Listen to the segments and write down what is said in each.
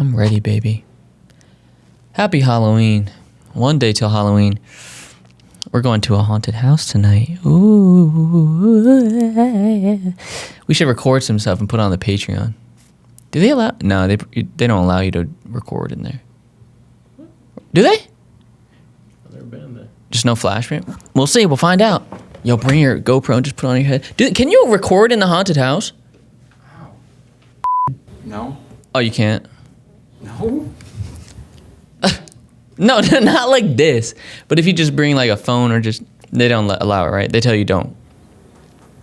I'm ready, baby. Happy Halloween. One day till Halloween. We're going to a haunted house tonight. Ooh. We should record some stuff and put it on the Patreon. Do they allow? No, they don't allow you to record in there. Do they? I've never been in there. Just no flash frame? We'll see. We'll find out. Yo, bring your GoPro and just put it on your head. Can you record in the haunted house? How? No. Oh, you can't? No? No, not like this. But if you just bring like a phone or just... They don't allow it, right? They tell you don't.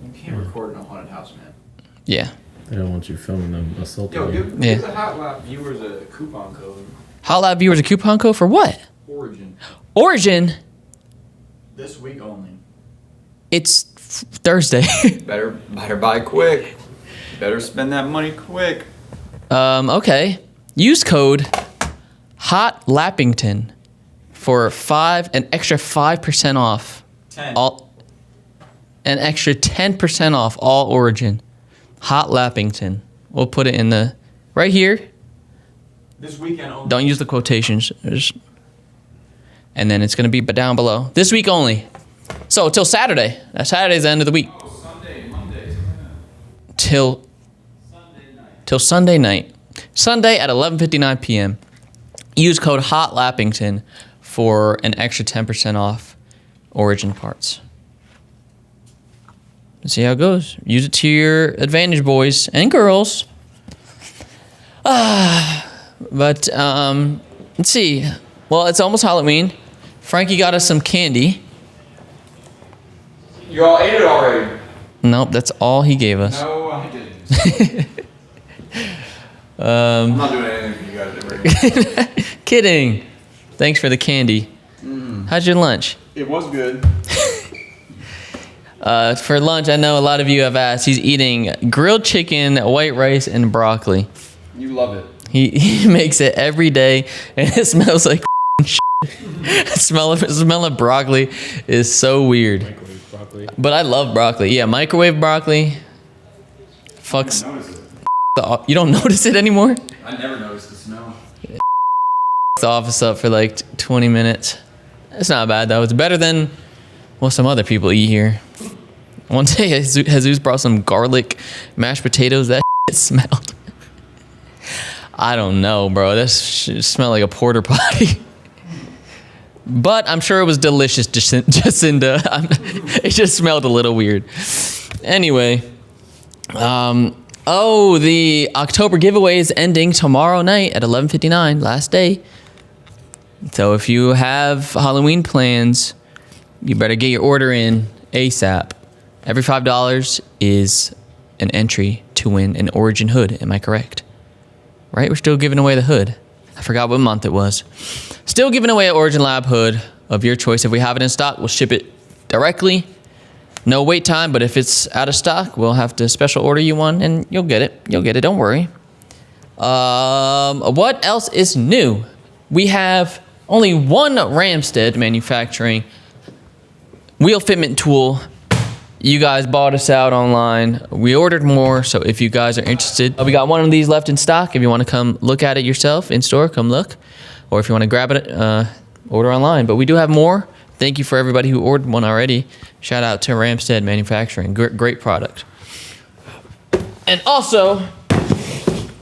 You can't record in a haunted house, man. Yeah. They don't want you filming them assaulting Yo, you. give the Hot Lap viewers a coupon code. Hot Lab viewers a coupon code for what? Origin. Origin? This week only. It's Thursday. Better buy quick. Better spend that money quick. Okay. Use code Hot Lappington for an extra 5% off. 10. An extra 10% off all Origin. Hot Lappington. We'll put it in the right here. This weekend only. Don't use the quotations. And then it's gonna be down below. This week only. So till Saturday. Saturday's the end of the week. Oh, Sunday, Monday. Till Sunday night. Sunday at 11:59 p.m. Use code Hot Lappington for an extra 10% off Origin parts. Let's see how it goes. Use it to your advantage, boys and girls. But let's see. Well, it's almost Halloween. Frankie got us some candy. You all ate it already. Nope, that's all he gave us. No, I didn't. I'm not doing anything for you guys ever. Kidding. Thanks for the candy. How's your lunch? It was good. For lunch, I know a lot of you have asked. He's eating grilled chicken, white rice, and broccoli. You love it. He makes it every day, and it smells like shit. smell of broccoli is so weird. Microwave broccoli. But I love broccoli. Yeah, microwave broccoli. Fucks. You don't notice it anymore? I never noticed the smell. The office up for like 20 minutes. It's not bad though. It's better than what some other people eat here. One day, Jesus brought some garlic mashed potatoes. That shit smelled. I don't know, bro. That shit smelled like a porta potty. But I'm sure it was delicious, Jacinda. It just smelled a little weird. Anyway, the October giveaway is ending tomorrow night at 11:59, last day. So if you have Halloween plans, you better get your order in ASAP. Every $5 is an entry to win an Origin hood. Am I correct? Right? We're still giving away the hood. I forgot what month it was. Still giving away an Origin Lab hood of your choice. If we have it in stock, we'll ship it directly. No wait time, but if it's out of stock, we'll have to special order you one, and you'll get it. You'll get it. Don't worry. What else is new? We have only one Ramstead manufacturing wheel fitment tool. You guys bought us out online. We ordered more, so if you guys are interested, we got one of these left in stock. If you want to come look at it yourself in store, come look. Or if you want to grab it, order online. But we do have more. Thank you for everybody who ordered one already. Shout out to Ramstead Manufacturing. Great product. And also,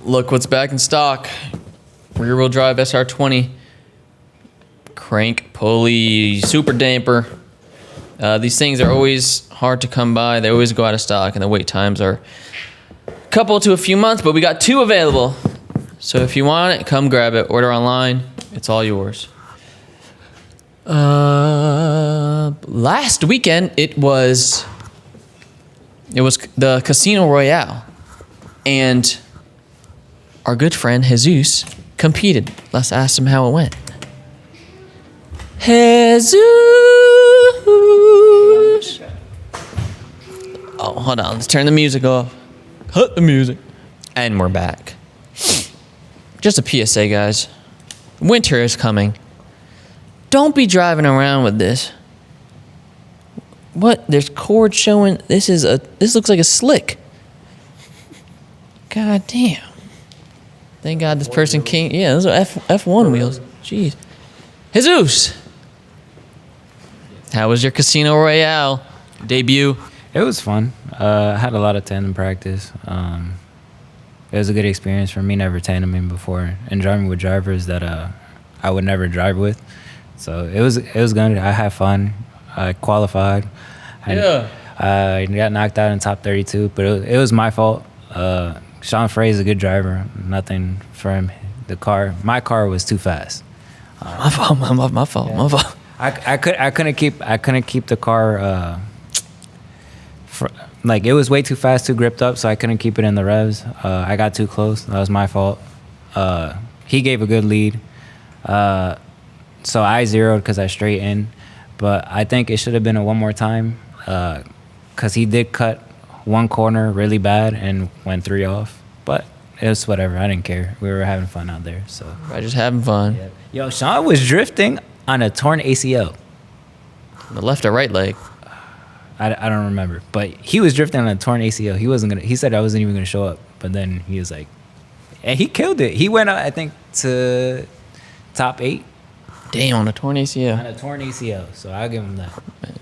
look what's back in stock. Rear-wheel drive SR20. Crank pulley, super damper. These things are always hard to come by. They always go out of stock, and the wait times are a couple to a few months, but we got 2 available. So if you want it, come grab it. Order online. It's all yours. Last weekend, it was the Casino Royale, and our good friend Jesus competed. Let's ask him how it went. Jesus. Oh, hold on. Let's turn the music off. Cut the music. And we're back. Just a PSA, guys. Winter is coming. Don't be driving around with this. What? There's cord showing. This looks like a slick. God damn. Thank God this person came. Yeah, those are F1 wheels. Jeez. Jesus. How was your Casino Royale debut? It was fun. I had a lot of tandem practice. It was a good experience for me, never tandeming before and driving with drivers that I would never drive with. So it was good. I had fun. I qualified. I got knocked out in top 32, but it was my fault. Sean Frey is a good driver. Nothing for him. My car was too fast. My fault. I couldn't keep the car. It was way too fast, too gripped up, so I couldn't keep it in the revs. I got too close. That was my fault. He gave a good lead, so I zeroed because I straight in. But I think it should have been a one more time, because he did cut one corner really bad and went 3 off. But it was whatever. I didn't care. We were having fun out there. So Right, just having fun. yeah. Yo, Sean was drifting on a torn ACL. The left or right leg. I don't remember, but he was drifting on a torn ACL. He said I wasn't even gonna show up, but then he was like, and he killed it. He went I think to top 8 Damn, on a torn on ACL. a torn ACL. So I'll give him that.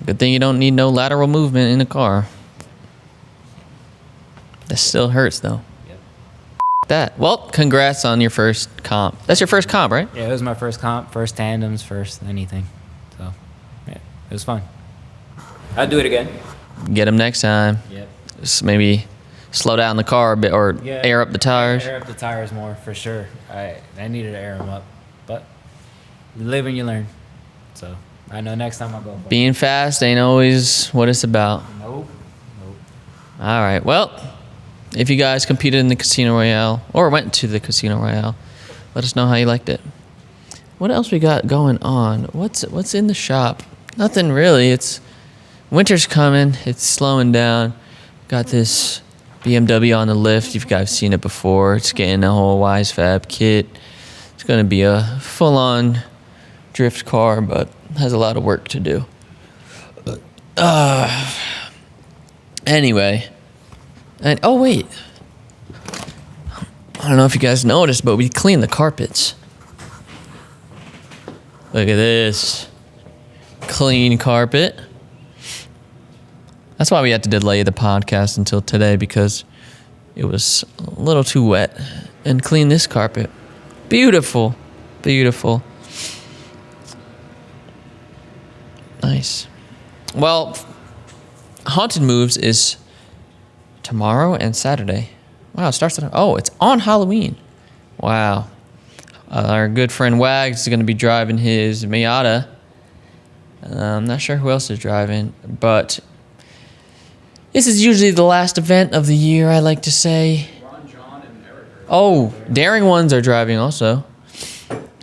Good thing you don't need no lateral movement in the car. That still hurts though. Yep. That. Well, congrats on your first comp. That's your first comp, right? Yeah, it was my first comp, first tandems, first anything. So yeah, it was fun. I'd do it again. Get them next time. Yep. Just maybe slow down the car a bit or air up the tires. Air up the tires more for sure. I needed to air them up, but you live and you learn. So I know next time I'll go. Being fast ain't always what it's about. Nope. All right. Well, if you guys competed in the Casino Royale or went to the Casino Royale, let us know how you liked it. What else we got going on? What's in the shop? Nothing really. It's winter's coming. It's slowing down. Got this BMW on the lift. You guys seen it before. It's getting a whole WiseFab kit. It's going to be a full-on drift car, but has a lot of work to do. Anyway. And oh wait. I don't know if you guys noticed, but we cleaned the carpets. Look at this. Clean carpet. That's why we had to delay the podcast until today, because it was a little too wet. And clean this carpet. Beautiful. Beautiful. Nice. Well, Haunted Moves is tomorrow and Saturday. Wow, it starts it's on Halloween. Wow. Our good friend Wags is going to be driving his Miata. I'm not sure who else is driving, but this is usually the last event of the year, I like to say. Ron, John, and Eric. Oh, Daring Ones are driving also.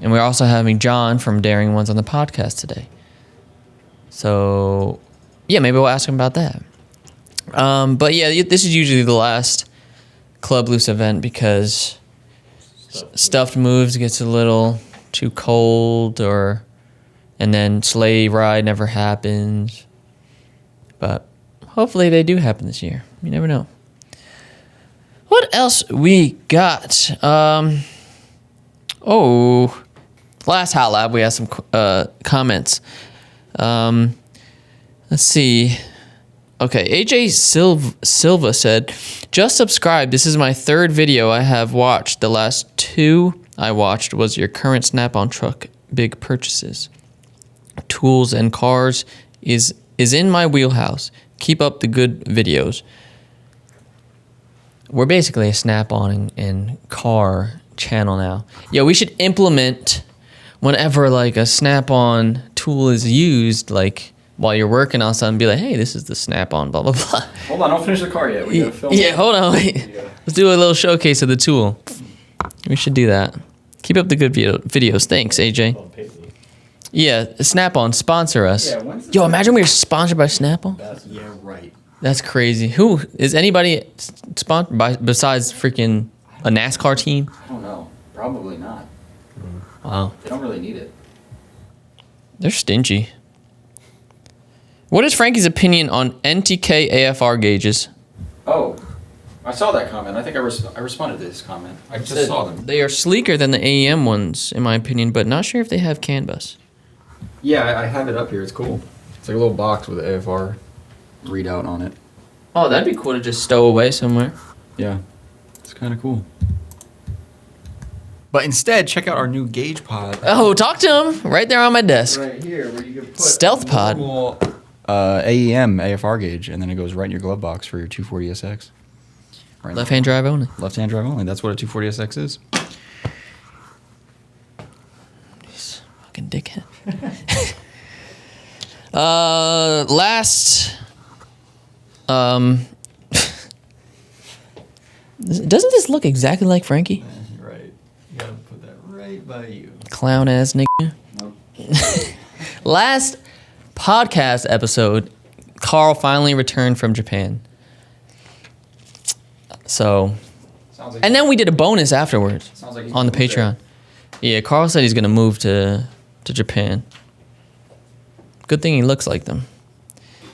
And we're also having John from Daring Ones on the podcast today. So, yeah, maybe we'll ask him about that. But yeah, this is usually the last Club Loose event because Stuffed Moves gets a little too cold, and then Sleigh Ride never happens. But hopefully they do happen this year. You never know. What else we got? Last Hot Lab we had some comments. Let's see. Okay, AJ Silva said, just subscribe. This is my 3rd video I have watched. The last 2 I watched was your current Snap-on truck big purchases. Tools and cars is in my wheelhouse. Keep up the good videos. We're basically a Snap-on and car channel now. Yeah, we should implement whenever like a Snap-on tool is used, like while you're working on something, be like, hey, this is the Snap-on, blah, blah, blah. Hold on, don't finish the car yet. We gotta film. Yeah, hold on, wait. Let's do a little showcase of the tool. We should do that. Keep up the good videos. Thanks, AJ. Yeah, Snap-on, sponsor us. Yeah, when's the Yo, imagine we were sponsored by Snap-on. Yeah, right. That's crazy. Who is anybody sponsored by besides freaking a NASCAR team? I don't know. Probably not. Wow. They don't really need it. They're stingy. What is Frankie's opinion on NTK AFR gauges? Oh, I saw that comment. I think I responded to this comment. I just Said saw them. They are sleeker than the AEM ones, in my opinion, but not sure if they have CAN bus. Yeah, I have it up here. It's cool. It's like a little box with the AFR readout on it. Oh, that'd be cool to just stow away somewhere. Yeah, it's kind of cool. But instead, check out our new gauge pod. Oh, talk to him right there on my desk. Right here, where you can put Stealth pod. normal, AEM AFR gauge, and then it goes right in your glove box for your 240SX. Right Left-hand drive only. Left-hand drive only. That's what a 240SX is. He's a fucking dickhead. Last. Doesn't this look exactly like Frankie? Right. You gotta put that right by you. Clown ass nigga. Nope. Last podcast episode, Carl finally returned from Japan. So, Sounds like and then we did a bonus afterwards Sounds like he's on the moved Patreon. Yeah, Carl said he's gonna move to Japan. Good thing he looks like them.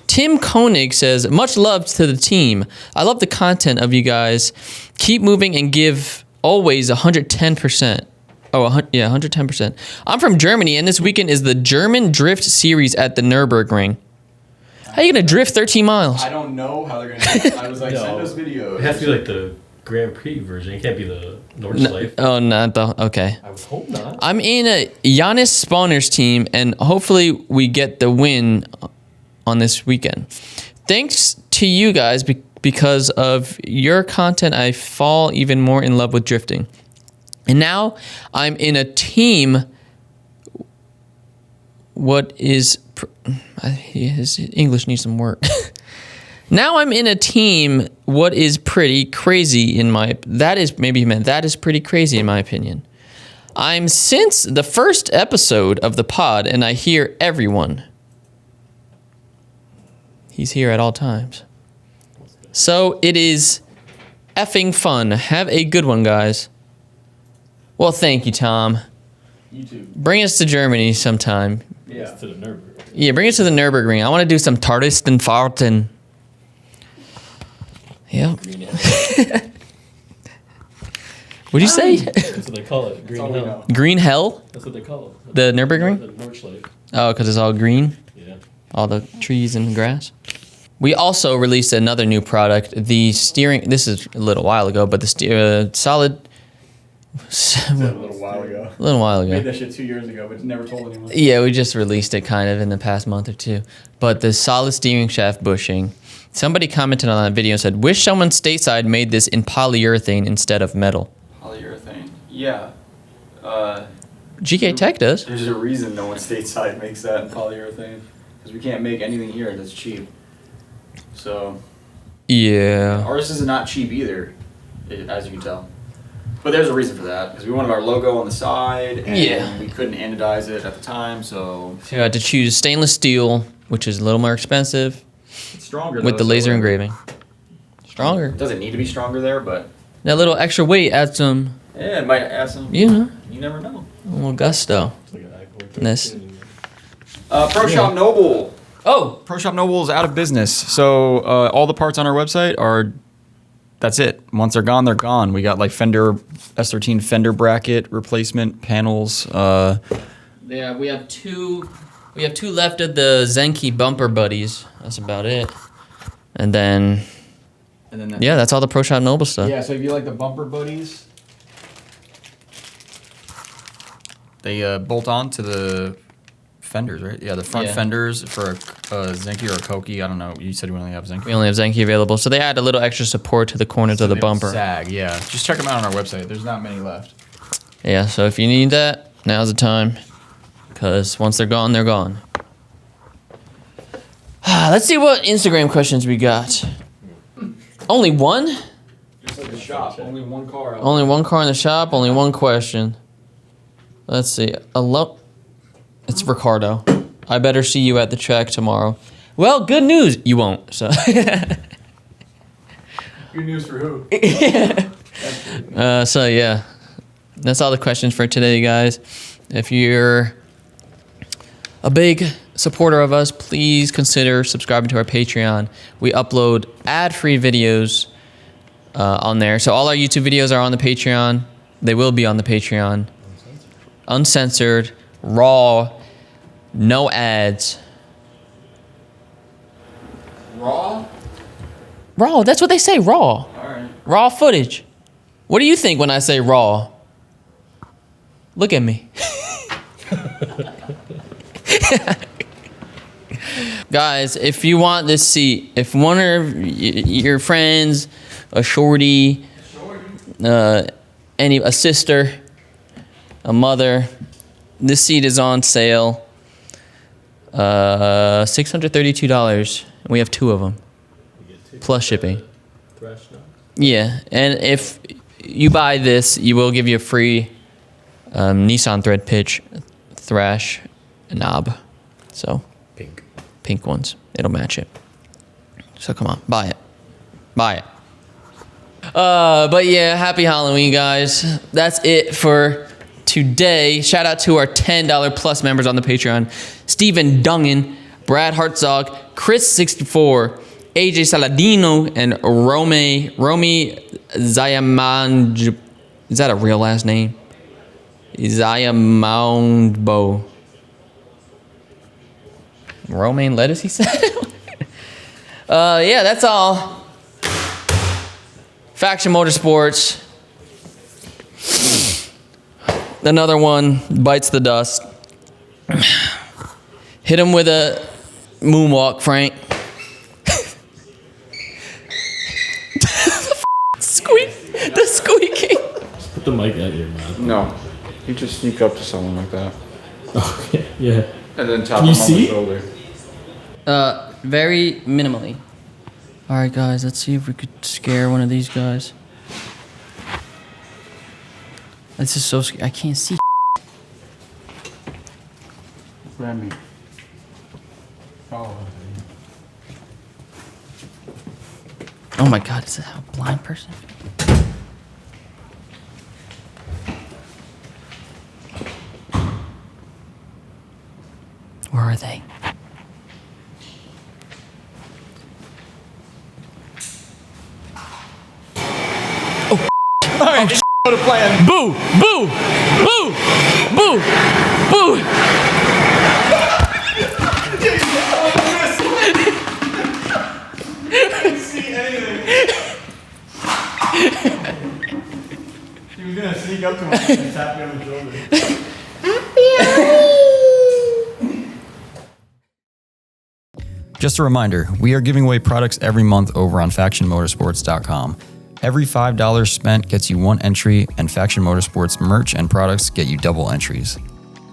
Tim Koenig says, much love to the team. I love the content of you guys. Keep moving and give always 110%. Oh, yeah, 110%. I'm from Germany, and this weekend is the German Drift Series at the Nürburgring. How are you going to drift 13 miles? I don't know how they're gonna do it. I was like, send us videos. It has to be like the Grand Prix version. It can't be the Nordschleife. Oh, not the... Okay. I would hope not. I'm in a Giannis Spawner's team, and hopefully we get the win on this weekend. Thanks to you guys because of your content. I fall even more in love with drifting. And now I'm in a team. His English needs some work. Now I'm in a team. What is pretty crazy in my that is pretty crazy in my opinion. I'm since the first episode of the pod, and I hear everyone. He's here at all times. So it is effing fun. Have a good one, guys. Well, thank you, Tom. You too. Bring us to Germany sometime. Yeah. To the Nürburgring. Yeah, bring us to the Nürburgring. I want to do some Tartisten Fahrten. Yep. What'd you say? That's what they call it. Green Hell. Green Hell? That's what they call it. The Nürburgring? The Nordschleife. Oh, because it's all green? Yeah. All the trees and grass? We also released another new product. The steering... This is a little while ago, but the solid... A little while ago. A little while ago. Made that shit 2 years ago, but never told anyone. Yeah, we just released it kind of in the past month or two. But the solid steering shaft bushing. Somebody commented on that video and said, wish someone stateside made this in polyurethane instead of metal. Polyurethane. Yeah. GK Tech does. There's a reason no one stateside makes that in polyurethane. Because we can't make anything here that's cheap. So, Yeah. ours is not cheap either, as you can tell. But there's a reason for that, because we wanted our logo on the side, and Yeah. we couldn't anodize it at the time, so So you had to choose stainless steel, which is a little more expensive, it's stronger. with though, the so laser it engraving. Stronger. doesn't need to be stronger there, but That little extra weight adds some, yeah, it might add some. you know, You never know. a little gusto. It's like an Accord This. 13. Pro Shop Noble. Oh! Pro Shop Noble is out of business, so all the parts on our website are. That's it. Once they're gone, they're gone. We got like Fender S13 fender bracket replacement panels. Yeah, we have two left of the Zenki bumper buddies. That's about it. And then, yeah, that's all the Pro Shop Noble stuff. Yeah, so if you like the bumper buddies, they bolt on to the fenders, right? Yeah, the front Yeah. fenders for a Zenki or a Koki. I don't know. You said we only have Zenki. We only have Zenki available, so they add a little extra support to the corners of the They don't bumper. Sag, yeah. Just check them out on our website. There's not many left. Yeah, so if you need that, now's the time. Because once they're gone, they're gone. Let's see what Instagram questions we got. Only one? Just like the shop. Only one car. Only one car in the shop, only one question. Let's see. It's Ricardo. I better see you at the track tomorrow. Well, good news. You won't. So. Good news for who? So yeah, that's all the questions for today, guys. If you're a big supporter of us, please consider subscribing to our Patreon. We upload ad-free videos on there. So all our YouTube videos are on the Patreon. They will be on the Patreon. Uncensored, raw, no ads. Raw? Raw, that's what they say, raw. All right. Raw footage. What do you think when I say raw? Look at me. Guys, if you want this seat, if one of your friends, a shorty, a sister, a mother, this seat is on sale. $632. And we have 2 of them. Plus shipping. Thrash knob. Yeah, and if you buy this, you will give you a free Nissan Thread Pitch Thrash knob. So pink ones. It'll match it. So come on, buy it. Buy it. But yeah, happy Halloween, guys. That's it for today. Shout out to our $10 plus members on the Patreon. Steven Dungen, Brad Hartzog, Chris64, AJ Saladino, and Romy Zayamanj. Is that a real last name? Zayamoundbo. Romaine lettuce, he said? Yeah, that's all. Faction Motorsports. Another one bites the dust. Hit him with a moonwalk, Frank. The squeaking. Put the mic at your mouth. No. You just sneak up to someone like that. Okay. Yeah. And then tap Can him you on see? the shoulder. Very minimally. All right, guys, let's see if we could scare one of these guys. This is so scary. I can't see. Grab me. Oh my God, is that a blind person? Where are they? Oh, all right. What a plan. Boo! Boo! Boo! Boo! Boo! He was gonna sneak up to him and tap me on the shoulder. Just a reminder, we are giving away products every month over on factionmotorsports.com. Every $5 spent gets you 1 entry, and Faction Motorsports merch and products get you double entries.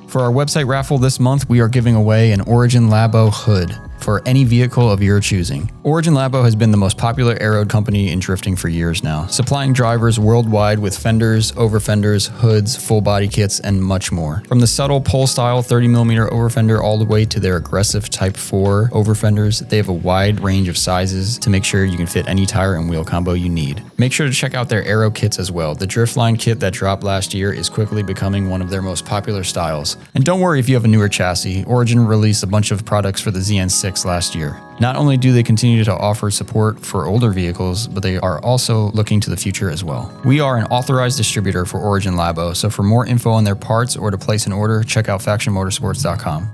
For our website raffle this month, we are giving away an Origin Labo hood for any vehicle of your choosing. Origin Labo has been the most popular aero company in drifting for years now, supplying drivers worldwide with fenders, over fenders, hoods, full body kits, and much more. From the subtle pole style 30mm over fender all the way to their aggressive Type 4 over fenders, they have a wide range of sizes to make sure you can fit any tire and wheel combo you need. Make sure to check out their aero kits as well. The Driftline kit that dropped last year is quickly becoming one of their most popular styles. And don't worry if you have a newer chassis, Origin released a bunch of products for the ZN6 last year. Not only do they continue to offer support for older vehicles, but they are also looking to the future as well. We are an authorized distributor for Origin Labo, so for more info on their parts or to place an order, check out factionmotorsports.com.